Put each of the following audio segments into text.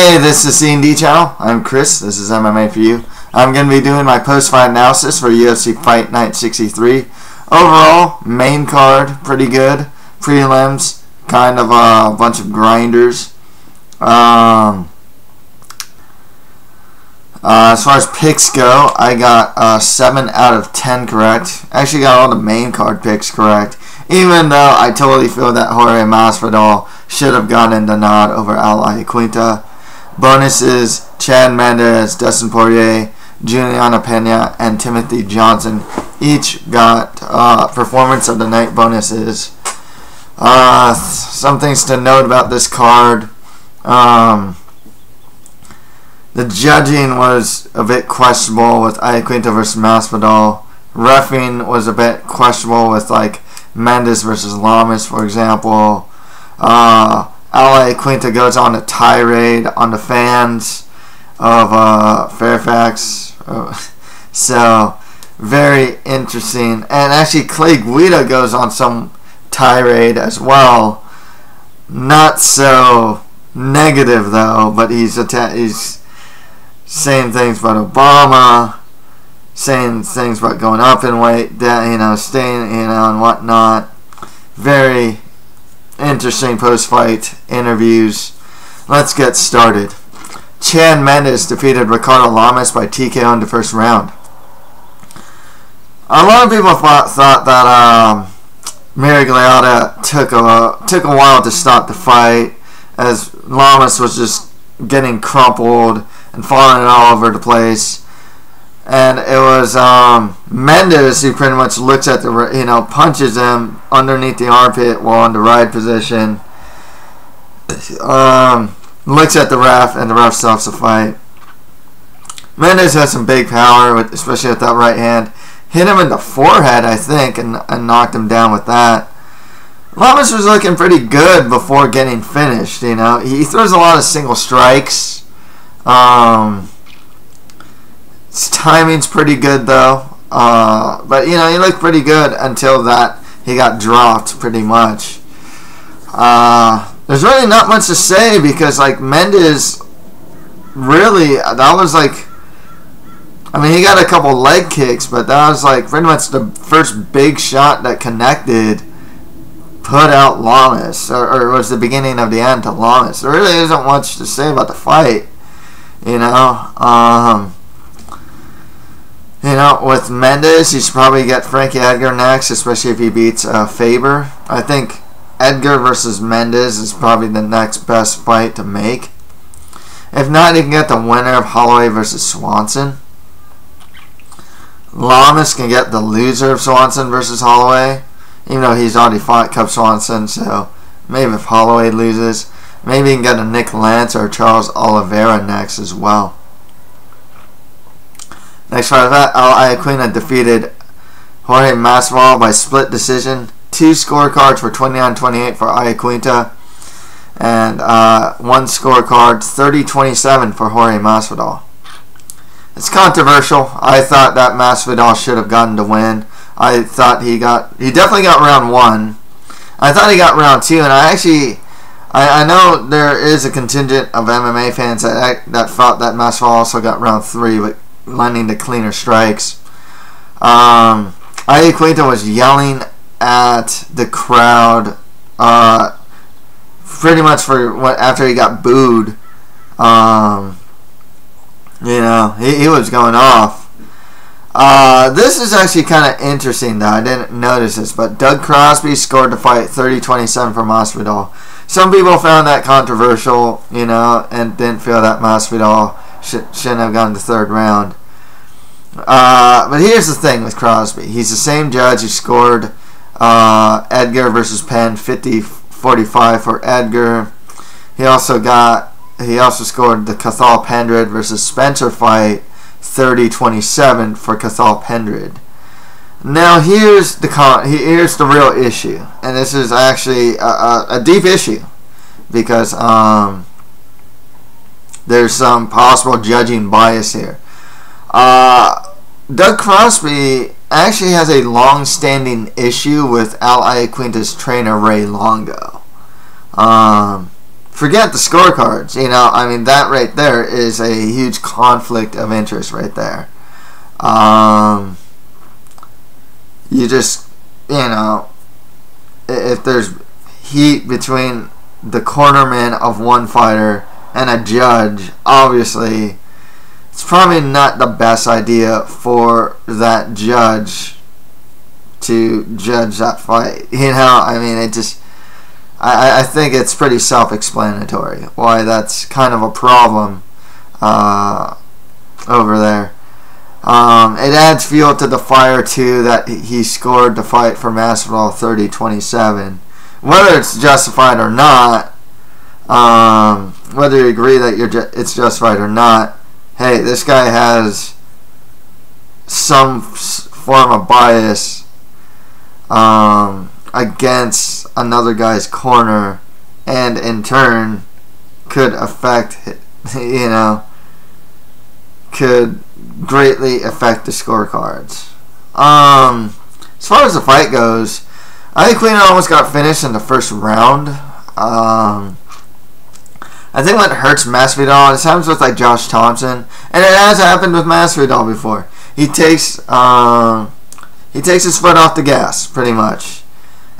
Hey, this is C&D channel. I'm Chris. This is MMA for you. I'm going to be doing my post-fight analysis for UFC Fight Night 63. Overall, main card, pretty good. Prelims, kind of a bunch of grinders. As far as picks go, I got 7 out of 10 correct. Actually got all the main card picks correct. Even though I totally feel that Jorge Masvidal should have gotten the nod over Al Iaquinta. Bonuses, Chad Mendes, Dustin Poirier, Juliana Pena, and Timothy Johnson each got performance of the night bonuses. Some things to note about this card. The judging was a bit questionable with Iaquinta versus Masvidal. Reffing was a bit questionable with like Mendes versus Lamas, for example. Al Iaquinta goes on a tirade on the fans of Fairfax. So, very interesting. And actually, Clay Guida goes on some tirade as well. Not so negative, though, but he's saying things about Obama, saying things about going up in weight, staying, and whatnot. Very interesting post-fight interviews. Let's get started. Chad Mendes defeated Ricardo Lamas by TKO in the first round. A lot of people thought that Miragliotta took a while to stop the fight, as Lamas was just getting crumpled and falling all over the place. And it was Mendes who pretty much looks at the, punches him underneath the armpit while in the ride position. Looks at the ref, and the ref stops the fight. Mendes has some big power, especially with that right hand. Hit him in the forehead, I think, and knocked him down with that. Lamas was looking pretty good before getting finished. He throws a lot of single strikes. His timing's pretty good though, but he looked pretty good until that he got dropped pretty much. There's really not much to say because Mendes really, that was he got a couple leg kicks, but that was pretty much the first big shot that connected, put out Lamas, or was the beginning of the end to Lamas. There really isn't much to say about the fight, with Mendes, he should probably get Frankie Edgar next, especially if he beats Faber. I think Edgar versus Mendes is probably the next best fight to make. If not, he can get the winner of Holloway versus Swanson. Lamas can get the loser of Swanson versus Holloway, even though he's already fought Cub Swanson, so maybe if Holloway loses, maybe he can get a Nick Lance or Charles Oliveira next as well. Next fight of that, Al Iaquinta defeated Jorge Masvidal by split decision. 2 scorecards for 29-28 for Iaquinta, and 1 scorecard 30-27 for Jorge Masvidal. It's controversial. I thought that Masvidal should have gotten the win. I thought he definitely got round 1. I thought he got round 2, and I know there is a contingent of MMA fans that thought that Masvidal also got round 3, but landing the cleaner strikes. Iaquinta was yelling at the crowd pretty much after he got booed. He was going off. This is actually kind of interesting though. I didn't notice this, but Doug Crosby scored the fight 30-27 for Masvidal. Some people found that controversial, and didn't feel that Masvidal shouldn't have gone to the 3rd round. But here's the thing with Crosby. He's the same judge who scored Edgar versus Penn 50-45 for Edgar. He also scored the Cathal Pendred versus Spencer fight 30-27 for Cathal Pendred. Now here's the real issue, and this is actually a deep issue because there's some possible judging bias here. Doug Crosby actually has a long-standing issue with Al Iaquinta's trainer Ray Longo. forget the scorecards. You know, I mean, that right there is a huge conflict of interest right there. You just, you know, if there's heat between the cornerman of one fighter and a judge, obviously it's probably not the best idea for that judge to judge that fight. You know, I mean, it just, I think it's pretty self-explanatory why that's kind of a problem over there. It adds fuel to the fire too that he scored the fight for Masvidal 30-27. Whether it's justified or not, whether you agree that it's justified or not, hey, this guy has some form of bias against another guy's corner, and in turn could affect, you know, could greatly affect the scorecards. As far as the fight goes, I think Queen almost got finished in the first round. I think what hurts Masvidal, it happens with like Josh Thompson, and it has happened with Masvidal before. He takes his foot off the gas pretty much,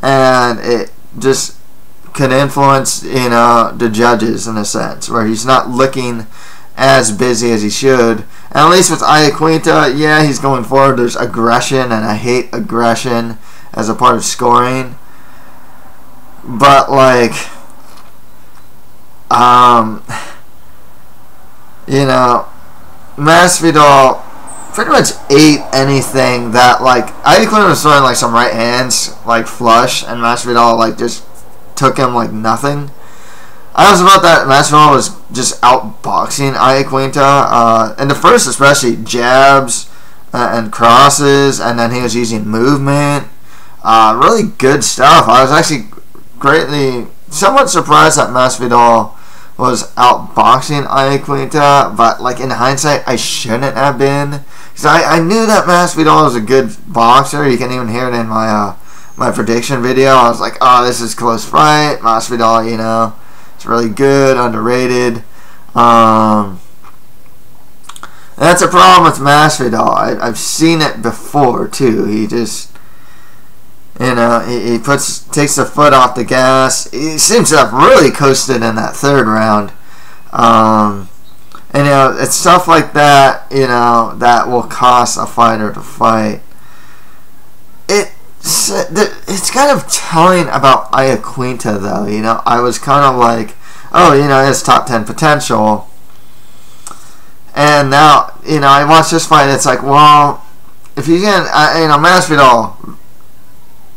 and it just can influence, you know, the judges in a sense where he's not looking as busy as he should. And at least with Iaquinta, yeah, he's going forward. There's aggression, and I hate aggression as a part of scoring. But like, you know, Masvidal pretty much ate anything that, like, Iaquinta was throwing like some right hands like flush, and Masvidal like just took him like nothing. I was about that Masvidal was just outboxing Iaquinta. In the first, especially jabs and crosses, and then he was using movement. Really good stuff. I was actually somewhat surprised that Masvidal was outboxing Iaquinta, but like in hindsight, I shouldn't have been, because I knew that Masvidal was a good boxer. You can even hear it in my my prediction video. I was like, oh, this is a close fight. Masvidal, you know, it's really good, underrated. That's a problem with Masvidal. I've seen it before too. He just, you know, he takes the foot off the gas. He seems to have really coasted in that third round. And you know, it's stuff like that, you know, that will cost a fighter to fight. It's kind of telling about Iaquinta though. You know, I was kind of like, oh, you know, he has top 10 potential. And now, you know, I watch this fight, it's like, well, if you can, you know, Masvidal,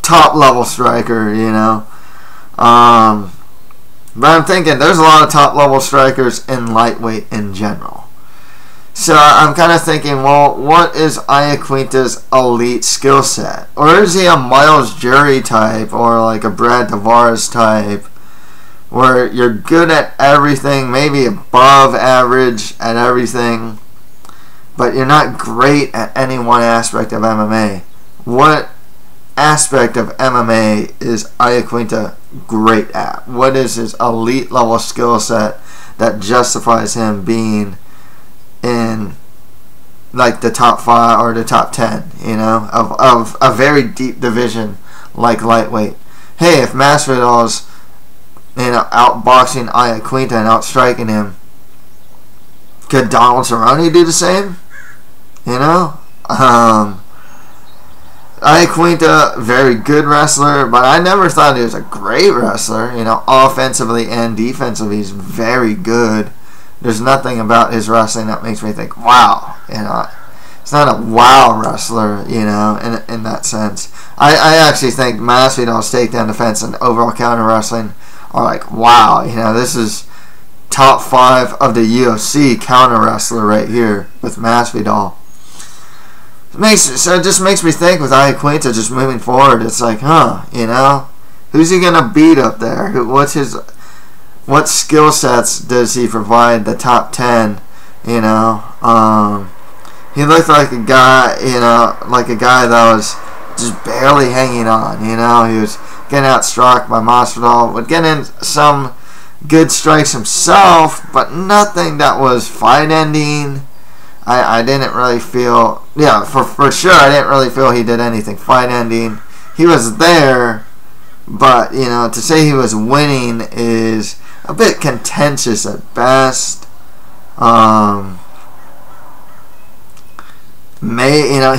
top level striker, you know. But I'm thinking there's a lot of top level strikers in lightweight in general. So I'm kind of thinking, well, what is Iaquinta's elite skill set? Or is he a Miles Jury type, or like a Brad Tavares type, where you're good at everything, maybe above average at everything, but you're not great at any one aspect of MMA? What aspect of MMA is Iaquinta great at? What is his elite level skill set that justifies him being in like the top 5 or the top 10, you know, of a very deep division like lightweight? Hey, if Masvidal's, you know, outboxing Iaquinta and outstriking him, could Donald Cerrone do the same? You know? Iaquinta, very good wrestler, but I never thought he was a great wrestler. You know, offensively and defensively, he's very good. There's nothing about his wrestling that makes me think, wow. You know, it's not a wow wrestler, you know, in that sense. I actually think Masvidal's takedown defense and overall counter wrestling are like, wow. You know, this is top 5 of the UFC counter wrestler right here with Masvidal. So it just makes me think with Iaquinta just moving forward, it's like, huh, you know, who's he gonna beat up there? What skill sets does he provide the top 10? You know, he looked like a guy, you know, like a guy that was just barely hanging on. You know, he was getting outstruck by Masvidal, would get in some good strikes himself, but nothing that was fight-ending. I didn't really feel, yeah, for sure, I didn't really feel he did anything fight-ending. He was there, but, you know, to say he was winning is a bit contentious at best.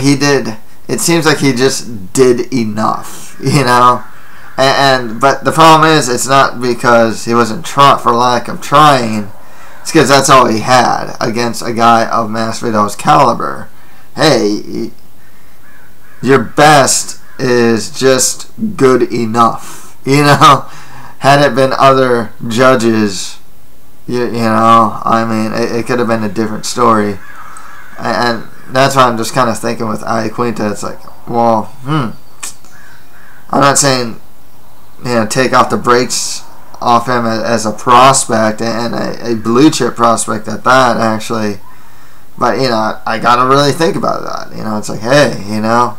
He did, it seems like he just did enough, you know. But the problem is, it's not because he wasn't for lack of trying. It's because that's all he had against a guy of Masvidal's caliber. Hey, your best is just good enough. You know, had it been other judges, you know, I mean, it could have been a different story. And that's why I'm just kind of thinking with Iaquinta, it's like, well, I'm not saying, you know, take off the brakes off him as a prospect, and a blue chip prospect at that, actually. But, you know, I gotta really think about that. You know, it's like, hey, you know,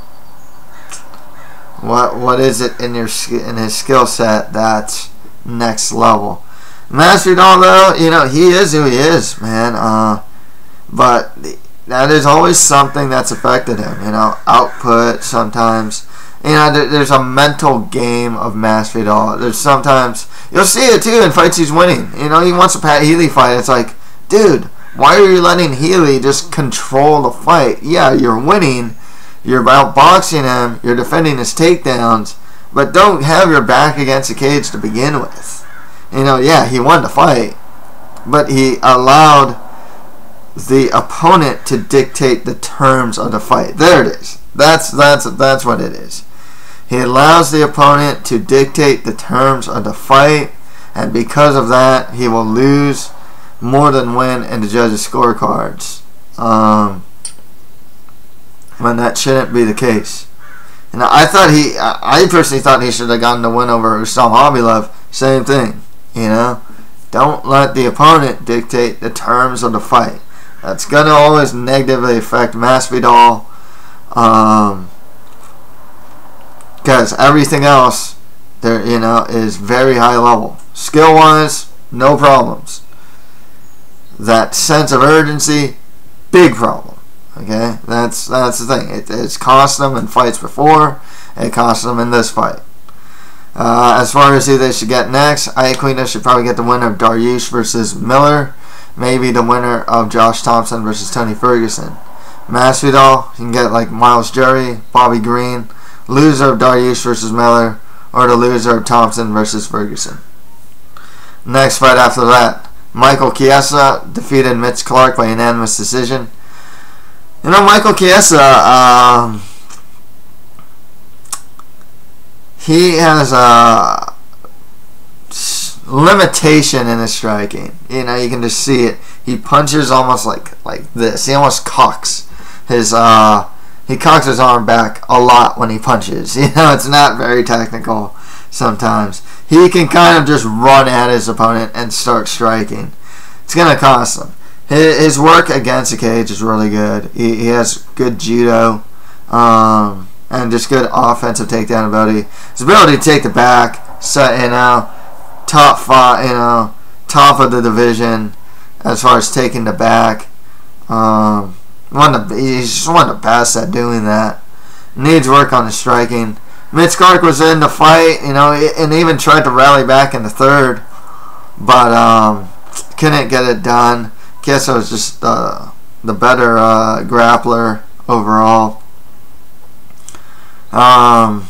what is it in his skill set that's next level? Masvidal, though, you know, he is who he is, man. But that is always something that's affected him. You know, output sometimes. You know, there's a mental game of Masvidal. There's sometimes, you'll see it too in fights he's winning. You know, he wants a Pat Healy fight. It's like, dude, why are you letting Healy just control the fight? Yeah, you're winning. You're outboxing him. You're defending his takedowns. But don't have your back against the cage to begin with. You know, yeah, he won the fight. But he allowed the opponent to dictate the terms of the fight. There it is. That's what it is. He allows the opponent to dictate the terms of the fight, and because of that, he will lose more than win in the judges' scorecards. When that shouldn't be the case. And I personally thought he should have gotten the win over Ustam Khabilov. Same thing, you know. Don't let the opponent dictate the terms of the fight. That's gonna always negatively affect Masvidal. Because everything else there, you know, is very high level. Skill wise, no problems. That sense of urgency, big problem. Okay, that's the thing. It's cost them in fights before. It cost them in this fight. As far as who they should get next, Iaquinta should probably get the winner of Dariush versus Miller. Maybe the winner of Josh Thompson versus Tony Ferguson. Masvidal, you can get like Miles Jury, Bobby Green. Loser of Dariush versus Miller, or the loser of Thompson versus Ferguson. Next fight after that, Michael Chiesa defeated Mitch Clark by unanimous decision. You know, Michael Chiesa, he has a limitation in his striking. You know, you can just see it. He punches almost like this. He almost cocks his he cocks his arm back a lot when he punches. You know, it's not very technical sometimes. He can kind of just run at his opponent and start striking. It's going to cost him. His work against the cage is really good. He has good judo and just good offensive takedown ability. His ability to take the back, set, you know, top five, you know, top of the division as far as taking the back. He's just one of the best at doing that. Needs work on his striking. Mitch Clark was in the fight, you know, and even tried to rally back in the third, but couldn't get it done. Chiesa was just the better grappler overall. But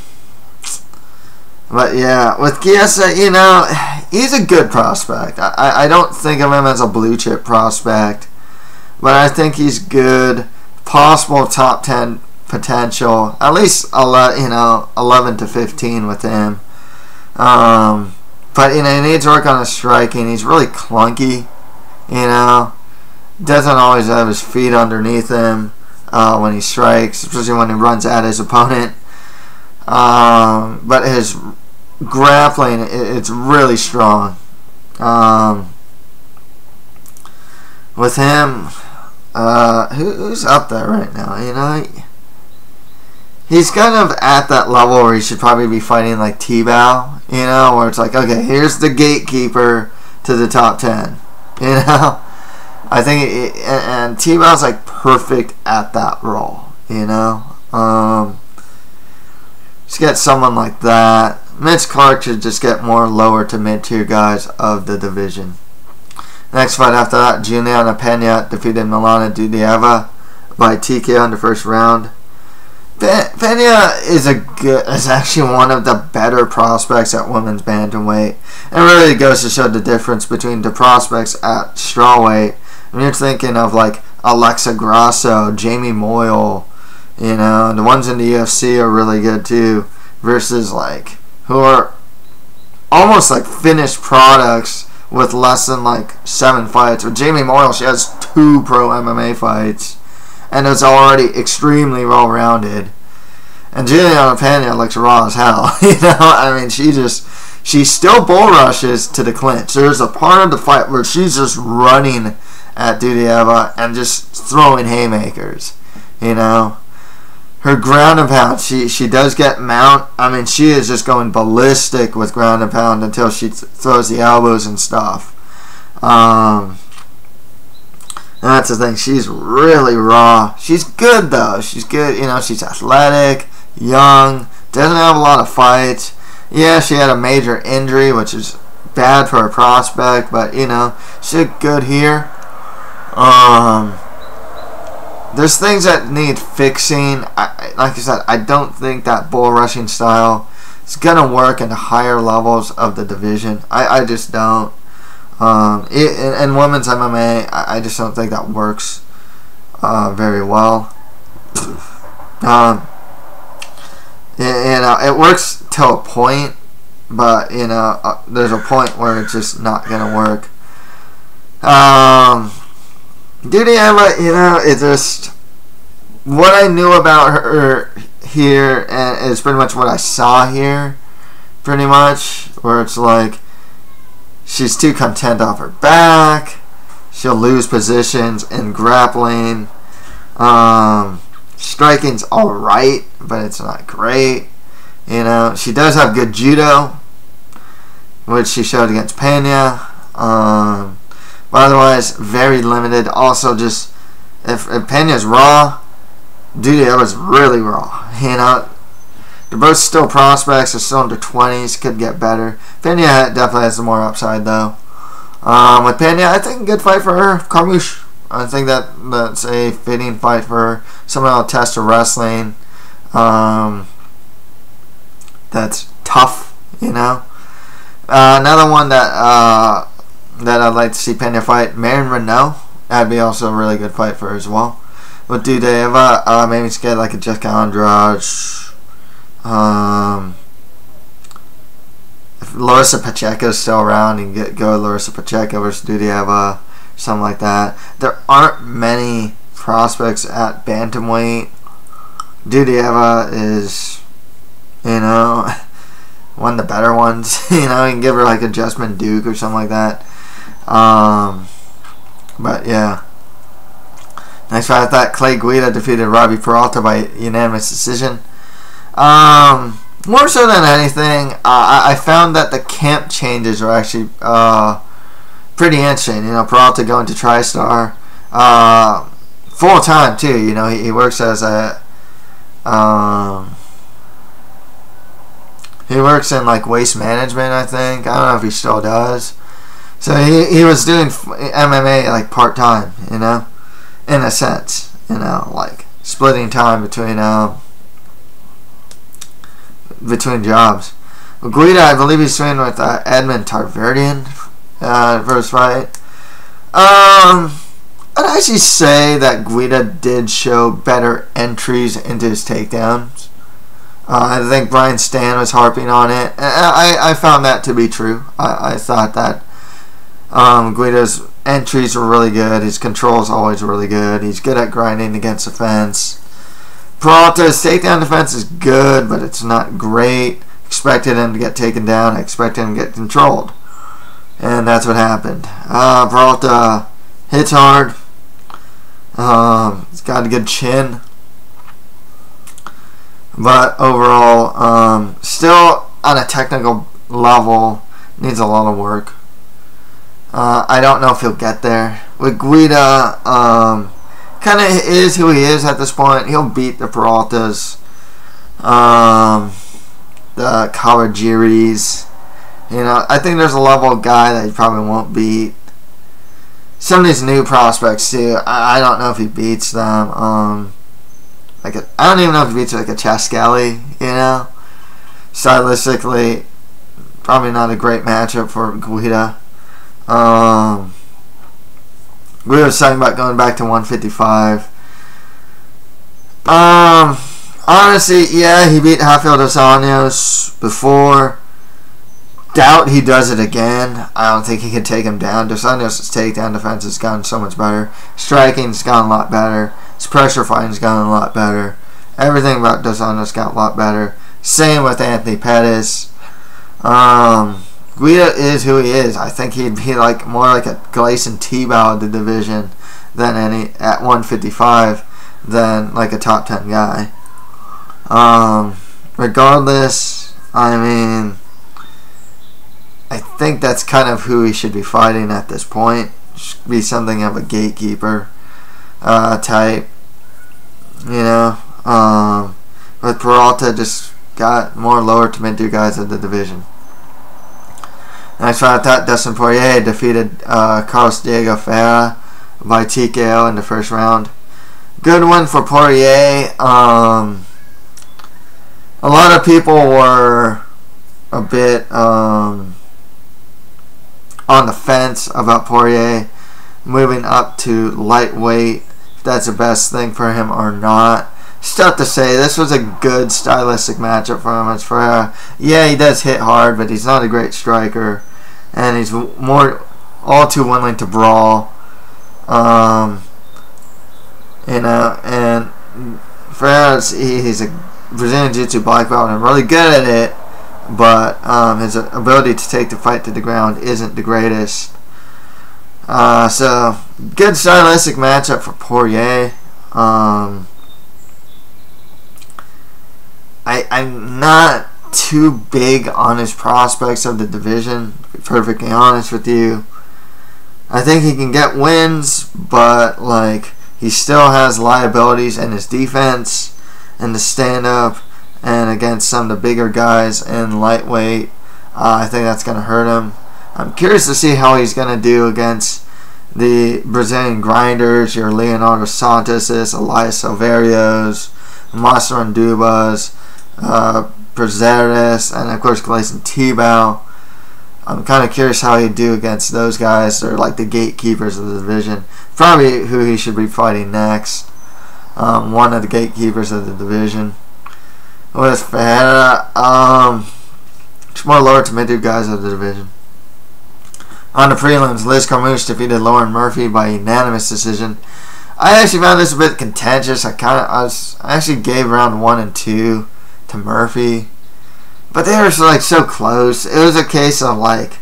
yeah, with Chiesa, you know, he's a good prospect. I don't think of him as a blue chip prospect, but I think he's good. Possible top 10 potential, at least 11 to 15 with him. But you know, he needs work on his striking. He's really clunky. You know, doesn't always have his feet underneath him when he strikes, especially when he runs at his opponent. But his grappling, it's really strong. With him, who's up there right now? You know, he's kind of at that level where he should probably be fighting like T-Bow. You know, where it's like, okay, here's the gatekeeper to the top 10. You know, I think and T-Bow's like perfect at that role. You know, just get someone like that. Mitch Clark should just get more lower to mid-tier guys of the division. Next fight after that, Juliana Pena defeated Milana Dudieva by TKO in the first round. Pena is actually one of the better prospects at women's bantamweight. It really goes to show the difference between the prospects at strawweight. When you're thinking of like Alexa Grasso, Jamie Moyle, you know, the ones in the UFC are really good too, versus like who are almost like finished products with less than like 7 fights. With Jamie Moyle, she has 2 pro MMA fights and is already extremely well rounded. And Juliana Pena looks raw as hell. You know, I mean, she still bull rushes to the clinch. There's a part of the fight where she's just running at Dudieva and just throwing haymakers. You know, her ground and pound, she does get mount. I mean, she is just going ballistic with ground and pound until she throws the elbows and stuff. That's the thing. She's really raw. She's good though. She's good. You know, she's athletic, young, doesn't have a lot of fights. Yeah, she had a major injury, which is bad for her prospect, but you know, she's good here. There's things that need fixing. Like I said, I don't think that bull rushing style is gonna work in the higher levels of the division. I just don't. In women's MMA, I just don't think that works very well. You know, it works till a point, but you know, there's a point where it's just not gonna work. Dudieva, you know, it's just what I knew about her here, and it's pretty much what I saw here, pretty much, where it's like she's too content off her back. She'll lose positions in grappling. Striking's alright, but it's not great. You know, she does have good judo, which she showed against Pena. But otherwise, very limited. Also, just if Pena's raw, Dudieva's really raw. You know, they're both still prospects. They're still in their 20s. Could get better. Pena definitely has some more upside though. With Pena, I think a good fight for her. Carmouche. I think that's a fitting fight for her. Someone will test her wrestling. That's tough, you know. Another one that I'd like to see Pena fight, Marion Renault. That'd be also a really good fight for her as well. With Dudieva, maybe just get like a Jessica Andrade. If Larissa Pacheco's still around, you can go Larissa Pacheco versus Dudieva, something like that. There aren't many prospects at bantamweight. Dudieva is, you know, one of the better ones. You know, you can give her like a Jasmine Duke or something like that. But yeah. Next fight, I thought Clay Guida defeated Robbie Peralta by unanimous decision. More so than anything, I found that the camp changes are actually pretty interesting. You know, Peralta going to TriStar full time too. You know, he works as a he works in like waste management, I think. I don't know if he still does. So he was doing MMA like part time. You know, in a sense. You know, like splitting time between jobs. Well, Guida, I believe he's training with Edmund Tarverdian first fight. I'd actually say that Guida did show better entries into his takedowns. I think Brian Stan was harping on it. I found that to be true. I thought that Guida's entries were really good. His control is always really good. He's good at grinding against the fence. Peralta's takedown defense is good, but it's not great. Expected him to get taken down. I expected him to get controlled. And that's what happened. Peralta hits hard. He's got a good chin. But overall, still on a technical level, needs a lot of work. I don't know if he'll get there. With Guida, kind of is who he is at this point. He'll beat the Peraltas, the Kawajiris. You know, I think there's a level of guy that he probably won't beat. Some of these new prospects too. I don't know if he beats them. I don't even know if he beats like a Chaskelly. You know, stylistically, probably not a great matchup for Guida. We were talking about going back to 155. Honestly, yeah, he beat Rafael dos Anjos before. Doubt he does it again. I don't think he can take him down. Dos Anjos' takedown defense has gotten so much better. Striking's gotten a lot better. His pressure fighting's gotten a lot better. Everything about Dos Anjos got a lot better. Same with Anthony Pettis. Guida is who he is. I think he'd be like more like a Gleison Tebow of the division than any at 155 than like a top 10 guy. Regardless, I mean, I think that's kind of who he should be fighting at this point. Should be something of a gatekeeper type, you know. But Peralta just got more lower to mid-tier guys of the division. Next fight, Dustin Poirier defeated Carlos Diego Ferreira by TKO in the first round. Good one for Poirier. A lot of people were a bit on the fence about Poirier moving up to lightweight, if that's the best thing for him or not. It's tough to say. This was a good stylistic matchup for him. As Ferreira, yeah, he does hit hard, but he's not a great striker, and he's all too willing to brawl. You know, and Ferreira's he's a Brazilian Jiu-Jitsu black belt and really good at it, but his ability to take the fight to the ground isn't the greatest. So good stylistic matchup for Poirier. I'm not too big on his prospects of the division, to be perfectly honest with you. I think he can get wins, but like he still has liabilities in his defense and the stand-up and against some of the bigger guys in lightweight. I think that's going to hurt him. I'm curious to see how he's going to do against the Brazilian grinders, your Leonardo Santoses, Elias Silverios, Master Andubas, Prazeres, and of course Gleison Tebow. I'm kind of curious how he'd do against those guys. They're like the gatekeepers of the division. Probably who he should be fighting next. One of the gatekeepers of the division. With Ferreira, it's more lower to mid-tier guys of the division. On the prelims, Liz Carmouche defeated Lauren Murphy by unanimous decision. I actually found this a bit contentious. I actually gave round 1 and 2 to Murphy, but they were like so close. It was a case of like,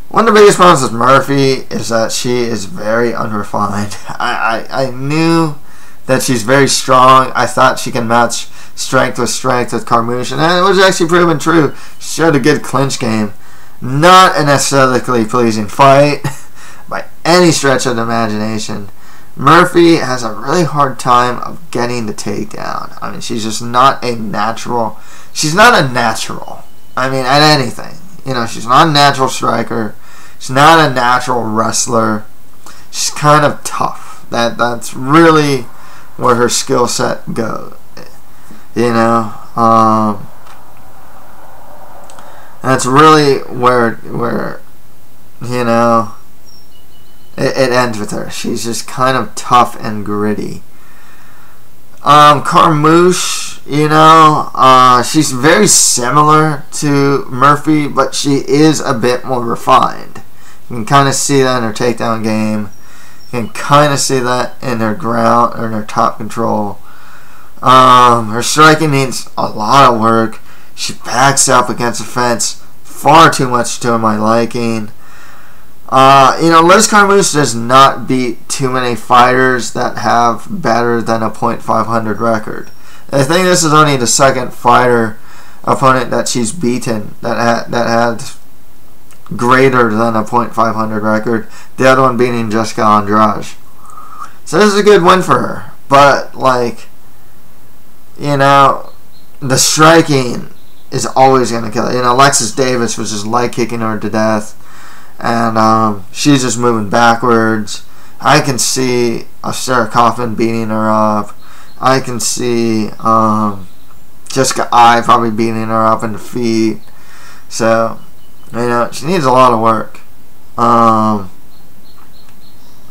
one of the biggest problems with Murphy is that she is very unrefined. I knew that she's very strong. I thought she can match strength with Carmouche, and it was actually proven true. She showed a good clinch game. Not an aesthetically pleasing fight by any stretch of the imagination. Murphy has a really hard time of getting the takedown. I mean, she's just not a natural. She's not a natural. I mean, at anything. You know, she's not a natural striker. She's not a natural wrestler. She's kind of tough. That's really where her skill set goes. You know, that's really where you know it ends with her. She's just kind of tough and gritty. Carmouche, you know, she's very similar to Murphy, but she is a bit more refined. You can kind of see that in her takedown game. You can kind of see that in her ground or in her top control. Her striking needs a lot of work. She backs up against the fence far too much to my liking. You know, Liz Carmouche does not beat too many fighters that have better than a .500 record. I think this is only the second fighter opponent that she's beaten that had greater than a .500 record. The other one beating Jessica Andrade. So this is a good win for her. But, like, you know, the striking is always going to kill her. You know, Alexis Davis was just leg kicking her to death. And she's just moving backwards. I can see Sarah Kaufman beating her up. I can see Jessica I probably beating her up in the feet. So, you know, she needs a lot of work.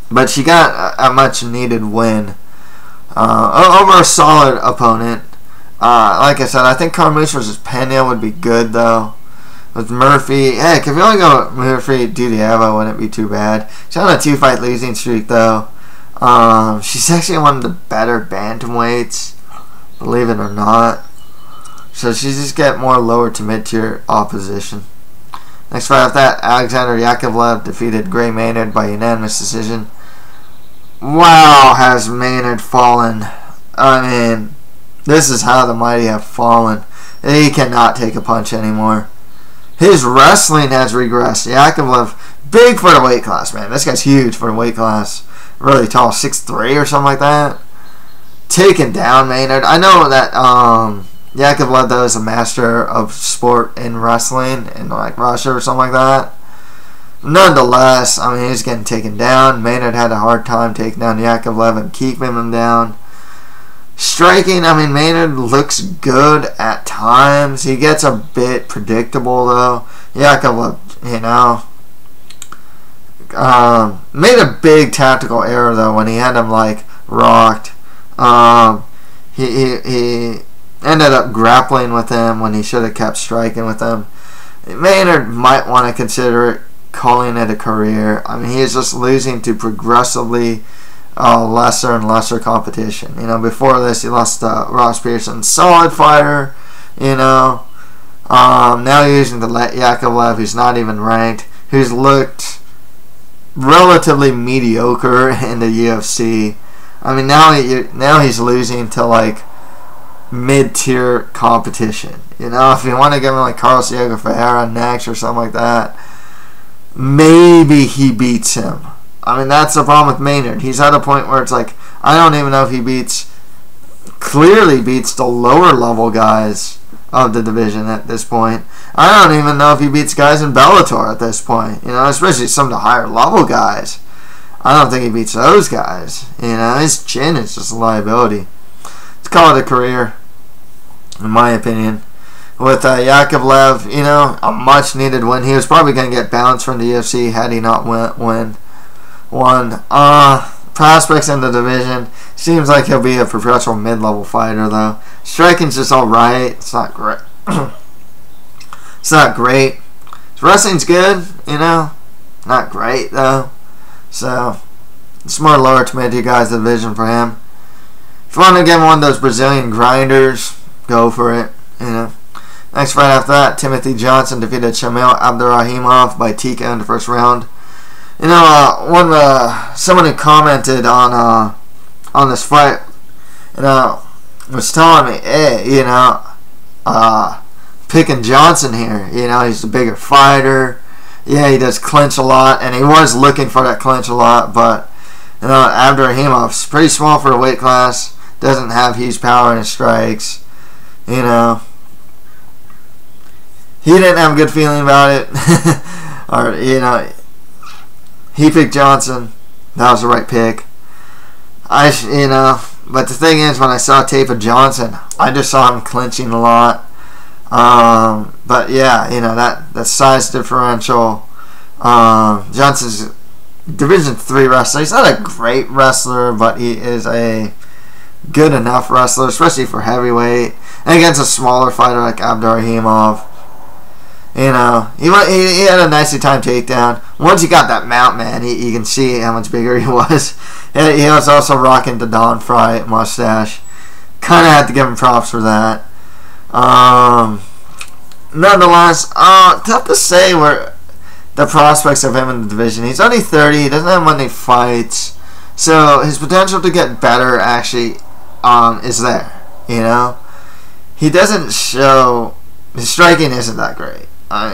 But she got a much needed win over a solid opponent. Like I said, I think Carmouche versus Pena would be good, though. With Murphy, heck, if you only go with Murphy, Dudieva wouldn't be too bad. She's on a 2-fight losing streak, though. She's actually one of the better bantamweights, believe it or not. So she's just get more lower to mid-tier opposition. Next fight after that, Alexander Yakovlev defeated Gray Maynard by unanimous decision. Wow, has Maynard fallen. I mean, this is how the mighty have fallen. He cannot take a punch anymore. His wrestling has regressed. Yakovlev, big for the weight class, man. This guy's huge for the weight class. Really tall, 6'3" or something like that. Taking down Maynard. I know that Yakovlev, though, is a master of sport in wrestling in like Russia or something like that. Nonetheless, I mean, he's getting taken down. Maynard had a hard time taking down Yakovlev and keeping him down. Striking, I mean, Maynard looks good at times. He gets a bit predictable, though. Yakovlev, you know, made a big tactical error, though, when he had him, like, rocked. He ended up grappling with him when he should have kept striking with him. Maynard might want to consider calling it a career. I mean, he is just losing to progressively lesser and lesser competition. You know, before this, he lost to Ross Pearson, solid fighter. You know, now he's using the Yakovlev, who's not even ranked, who's looked relatively mediocre in the UFC. I mean, now he's losing to like mid-tier competition. You know, if you want to give him like Carlos Diego Ferreira next or something like that, maybe he beats him. I mean, that's the problem with Maynard. He's at a point where it's like, I don't even know if he clearly beats the lower level guys of the division at this point. I don't even know if he beats guys in Bellator at this point. You know, especially some of the higher level guys. I don't think he beats those guys. You know, his chin is just a liability. Let's call it a career, in my opinion. With Yakovlev, you know, a much needed win. He was probably going to get bounced from the UFC had he not won. Prospects in the division. Seems like he'll be a professional mid-level fighter, though. Striking's just alright. It's not great. It's not great. His wrestling's good, you know. Not great, though. So, it's more lower to mid-tier guys in the division for him. If you want to get one of those Brazilian grinders, go for it, you know. Next fight after that, Timothy Johnson defeated Shamil Abdurrahimov by TKO in the first round. You know, someone who commented on this fight, you know, was telling me, hey, you know, picking Johnson here. You know, he's the bigger fighter. Yeah, he does clinch a lot, and he was looking for that clinch a lot. But you know, Abdurahimov's pretty small for a weight class. Doesn't have huge power in his strikes. You know, he didn't have a good feeling about it, or you know. He picked Johnson. That was the right pick. You know, but the thing is, when I saw tape of Johnson, I just saw him clinching a lot. But yeah, you know, that size differential. Johnson's Division 3 wrestler. He's not a great wrestler, but he is a good enough wrestler, especially for heavyweight and against a smaller fighter like Abdurrahimov. You know, he had a nicely timed takedown. Once he got that mount, man, you can see how much bigger he was. He was also rocking the Don Fry mustache. Kind of had to give him props for that. Nonetheless, tough to say where the prospects of him in the division. He's only 30. He doesn't have many fights. So his potential to get better actually is there. You know, he doesn't show... His striking isn't that great.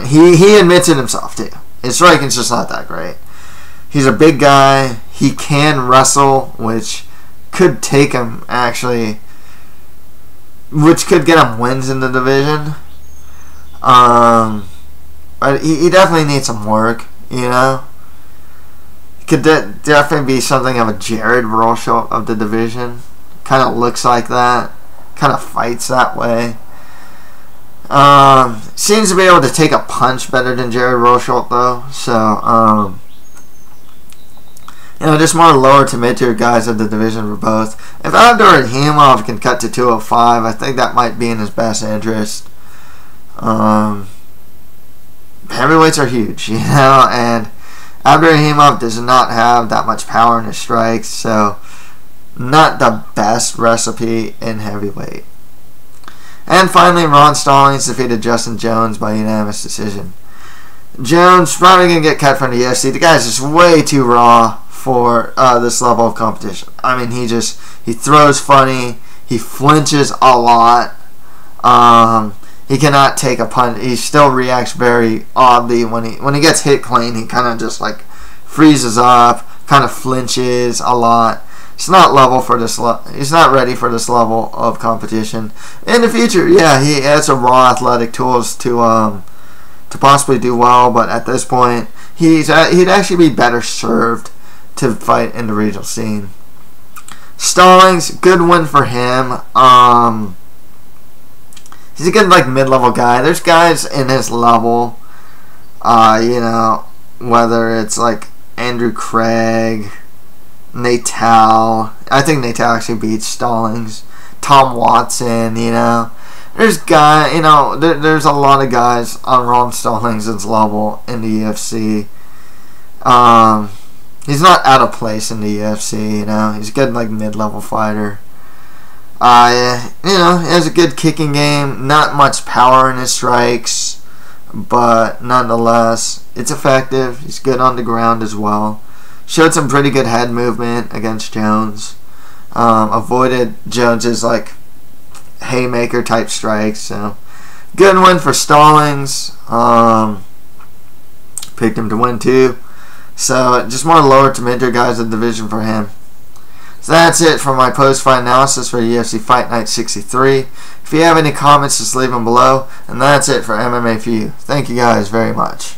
He admits it himself too. His striking's just not that great. He's a big guy. He can wrestle, which could take him, actually, which could get him wins in the division. But he definitely needs some work, you know. He could definitely be something of a Jared Rosholt of the division. Kind of looks like that. Kind of fights that way. Seems to be able to take a punch better than Jared Rosholt, though. So, you know, just more lower to mid-tier guys of the division for both. If Abdur Rahimov can cut to 205, I think that might be in his best interest. Heavyweights are huge, you know, and Abdurahimov does not have that much power in his strikes, so not the best recipe in heavyweight. And finally, Ron Stallings defeated Justin Jones by unanimous decision. Jones probably going to get cut from the UFC. The guy's just way too raw for this level of competition. I mean, he throws funny, he flinches a lot. He cannot take a punch. He still reacts very oddly when he gets hit clean. He kind of just like freezes up, kind of flinches a lot. He's not level for this. He's not ready for this level of competition. In the future, yeah, he has some raw athletic tools to possibly do well, but at this point, he'd actually be better served to fight in the regional scene. Stallings, good win for him. He's a good, like, mid-level guy. There's guys in his level, you know, whether it's, like, Andrew Craig, Natal. I think Natal actually beats Stallings. Tom Watson, you know. There's guys, you know, there's a lot of guys on Ron Stallings' level in the UFC. He's not out of place in the UFC, you know. He's a good, like, mid-level fighter. You know, he has a good kicking game. Not much power in his strikes, but nonetheless, it's effective. He's good on the ground as well. Showed some pretty good head movement against Jones. Avoided Jones's like haymaker type strikes. So good win for Stallings. Picked him to win too. So just more lower to mid-tier guys in the division for him. So that's it for my post-fight analysis for UFC Fight Night 63. If you have any comments, just leave them below. And that's it for MMA for you. Thank you guys very much.